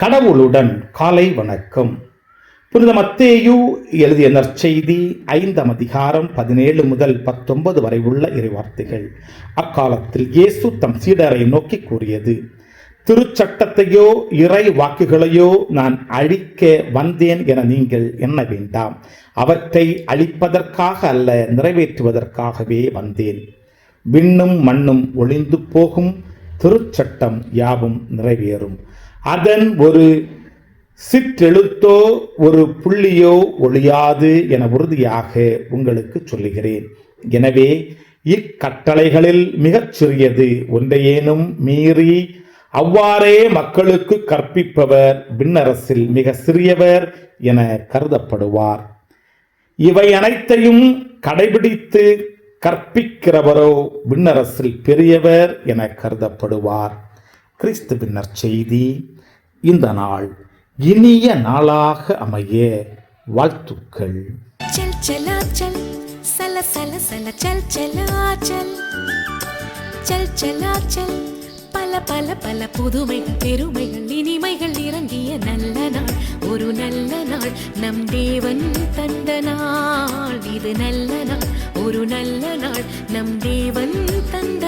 கடவுளுடன் காலை வணக்கம். புனித மத்தேயு எழுதிய நற்செய்தி 5ஆம் அதிகாரம் 17 முதல் 19 வரை உள்ள இறைவார்த்தைகள். அக்காலத்தில் இயேசு தம் சீடரை நோக்கி கூறியது: திருச்சட்டத்தையோ இறை வாக்குகளையோ நான் அழிக்க வந்தேன் என நீங்கள் எண்ண வேண்டாம். அவற்றை அழிப்பதற்காக அல்ல, நிறைவேற்றுவதற்காகவே வந்தேன். விண்ணும் மண்ணும் ஒளிந்து போகும், திருச்சட்டம் யாவும் நிறைவேறும். அதன் ஒரு சிற்றெழுத்தோ ஒரு புள்ளியோ ஒழியாது என உறுதியாக உங்களுக்கு சொல்லுகிறேன். எனவே இக்கட்டளைகளில் மிகச் சிறியது ஒன்றையேனும் மீறி அவ்வாறே மக்களுக்கு கற்பிப்பவர் விண்ணரசில் மிக சிறியவர் என கருதப்படுவார். இவை அனைத்தையும் கடைபிடித்து கற்பிக்கிறவரோ விண்ணரசில் பெரியவர் என கருதப்படுவார். கிறிஸ்துவின் நற்செய்தி. இந்த நாள் இனிய நாளாக அமைய வாழ்த்துக்கள். चल चला चल सल सल सल चल चला चल चल चला चल பல பல பல புதுமைகள் பெருமைகள் இனிமைகள் இறங்கிய நல்ல நாள், ஒரு நல்ல நாள், நம் தேவன் தந்த நாள். இது நல்ல நாள், ஒரு நல்ல நாள், நம் தேவன் தந்த